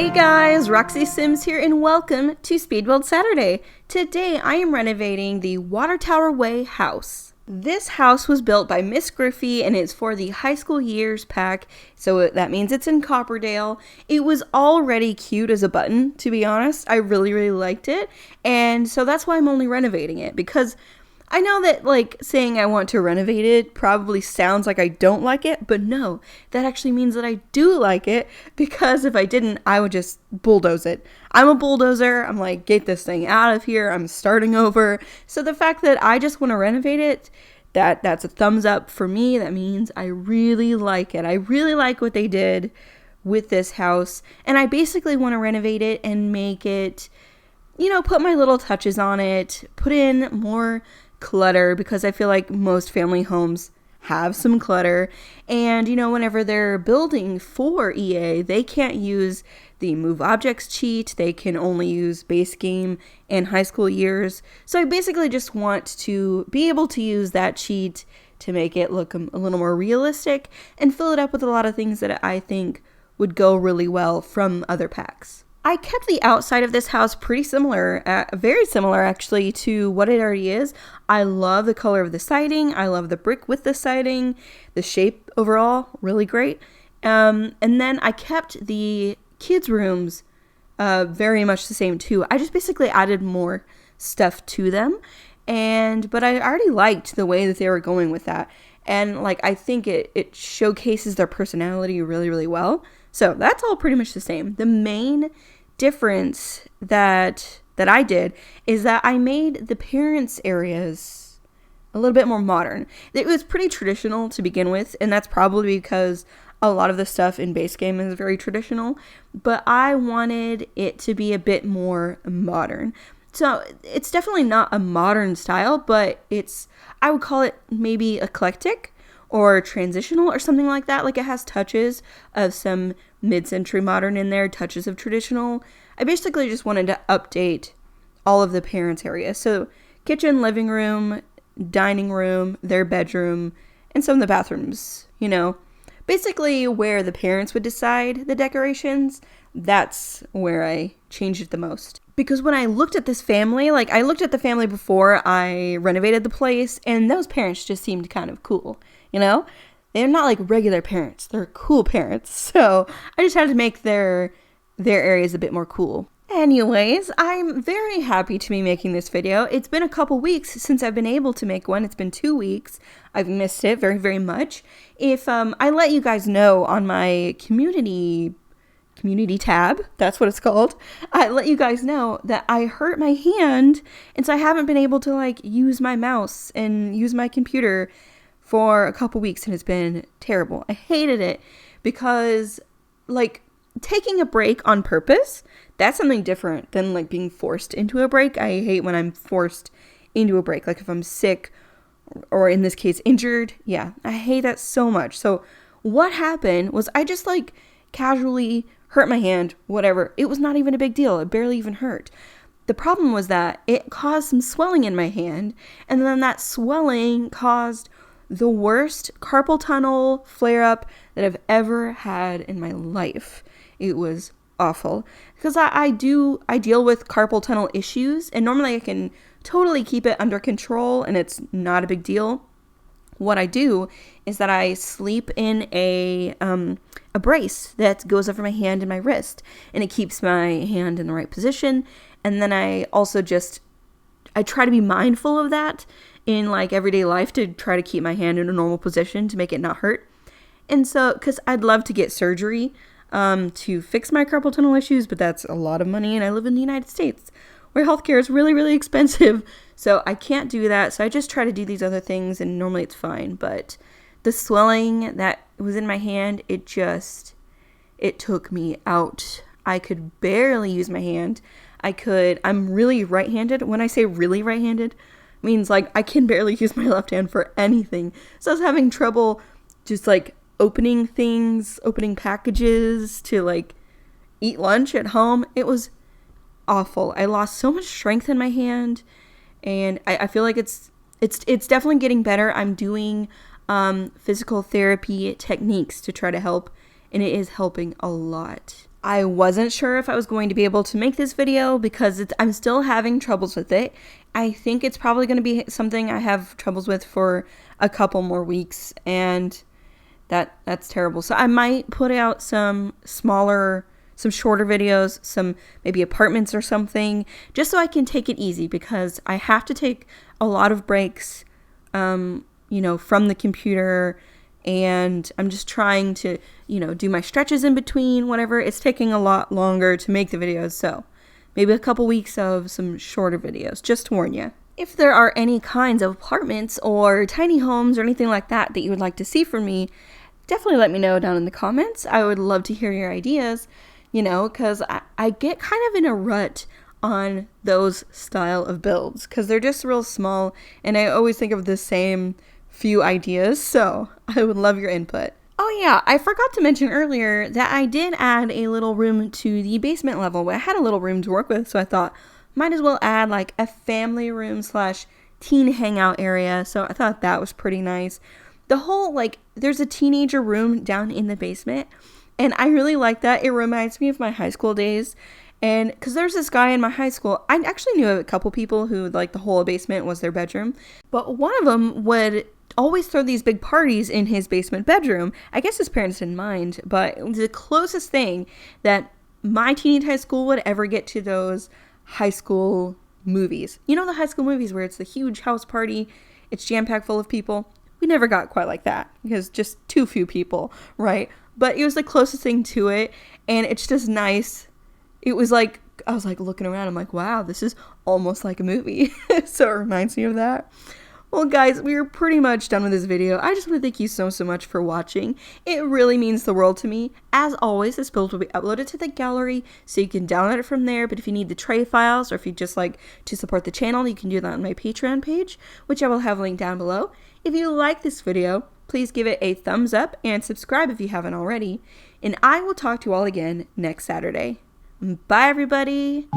Hey guys, Roxy Sims here and welcome to Speed Build Saturday. Today I am renovating the Water Tower Way house. This house was built by Miss Griffey and it's for the high school years pack, so that means it's in Copperdale. It was already cute as a button, to be honest. I really liked it, and so that's why I'm only renovating it, because I know that, saying I want to renovate it probably sounds like I don't like it, but no, that actually means that I do like it, because if I didn't, I would just bulldoze it. I'm a bulldozer. I'm like, get this thing out of here. I'm starting over. So the fact that I just want to renovate it, that's a thumbs up for me. That means I really like it. I really like what they did with this house, and I basically want to renovate it and make it, put my little touches on it, put in more clutter, because I feel like most family homes have some clutter, and whenever they're building for EA, they can't use the move objects cheat. They can only use base game and high school years. So I basically just want to be able to use that cheat to make it look a little more realistic and fill it up with a lot of things that I think would go really well from other packs. I kept the outside of this house pretty similar, very similar actually, to what it already is. I love the color of the siding. I love the brick with the siding. The shape overall, really great. And then I kept the kids' rooms very much the same too. I just basically added more stuff to them, but I already liked the way that they were going with that. And I think it showcases their personality really well. So that's all pretty much the same. The main difference that I did is that I made the parents' areas a little bit more modern. It was pretty traditional to begin with, and that's probably because a lot of the stuff in base game is very traditional, but I wanted it to be a bit more modern. So it's definitely not a modern style, but I would call it maybe eclectic or transitional or something like that. It has touches of some mid-century modern in there, touches of traditional. I basically just wanted to update all of the parents' areas. So kitchen, living room, dining room, their bedroom, and some of the bathrooms, Basically where the parents would decide the decorations, that's where I changed it the most. Because when I looked at this family, I looked at the family before I renovated the place, and those parents just seemed kind of cool, They're not regular parents. They're cool parents. So I just had to make their areas a bit more cool. Anyways, I'm very happy to be making this video. It's been a couple weeks since I've been able to make one. It's been 2 weeks. I've missed it very much. If I let you guys know on my community tab, that's what it's called, I let you guys know that I hurt my hand, and so I haven't been able to use my mouse and use my computer for a couple weeks, and it's been terrible. I hated it because taking a break on purpose, that's something different than being forced into a break. I hate when I'm forced into a break, if I'm sick or in this case injured. Yeah, I hate that so much. So what happened was I just casually hurt my hand, whatever. It was not even a big deal. It barely even hurt. The problem was that it caused some swelling in my hand, and then that swelling caused the worst carpal tunnel flare-up that I've ever had in my life. It was awful, because I deal with carpal tunnel issues, and normally I can totally keep it under control and it's not a big deal. What I do is that I sleep in a brace that goes over my hand and my wrist, and it keeps my hand in the right position. And then I also I try to be mindful of that in everyday life, to try to keep my hand in a normal position to make it not hurt. And so, because I'd love to get surgery to fix my carpal tunnel issues, but that's a lot of money, and I live in the United States where healthcare is really expensive, so I can't do that. So I just try to do these other things, and normally it's fine. But the swelling that was in my hand, it took me out. I could barely use my hand. I'm really right-handed. When I say really right-handed, it means I can barely use my left hand for anything. So I was having trouble just opening things, opening packages, to eat lunch at home. It was awful. I lost so much strength in my hand, and I feel like it's definitely getting better. I'm doing physical therapy techniques to try to help, and it is helping a lot. I wasn't sure if I was going to be able to make this video because I'm still having troubles with it. I think it's probably going to be something I have troubles with for a couple more weeks, and that's terrible. So I might put out some shorter videos, some maybe apartments or something, just so I can take it easy, because I have to take a lot of breaks, from the computer, and I'm just trying to, do my stretches in between, whatever. It's taking a lot longer to make the videos, so maybe a couple weeks of some shorter videos, just to warn you. If there are any kinds of apartments or tiny homes or anything like that you would like to see from me, definitely let me know down in the comments. I would love to hear your ideas, because I get kind of in a rut on those style of builds, because they're just real small, and I always think of the same few ideas, so I would love your input. Oh yeah, I forgot to mention earlier that I did add a little room to the basement level. I had a little room to work with, so I thought might as well add like a family room / teen hangout area, so I thought that was pretty nice. The whole, there's a teenager room down in the basement, and I really like that. It reminds me of my high school days, and because there's this guy in my high school, I actually knew a couple people who, the whole basement was their bedroom, but one of them would always throw these big parties in his basement bedroom. I guess his parents didn't mind, but it was the closest thing that my teen high school would ever get to those high school movies. The high school movies where it's the huge house party, it's jam-packed full of people. We never got quite like that, because just too few people, right? But it was the closest thing to it, and it's just nice. It was I was looking around, I'm like, wow, this is almost like a movie. So it reminds me of that. Well, guys, we are pretty much done with this video. I just want to thank you so much for watching. It really means the world to me. As always, this build will be uploaded to the gallery, so you can download it from there. But if you need the tray files, or if you just like to support the channel, you can do that on my Patreon page, which I will have linked down below. If you like this video, please give it a thumbs up and subscribe if you haven't already. And I will talk to you all again next Saturday. Bye, everybody.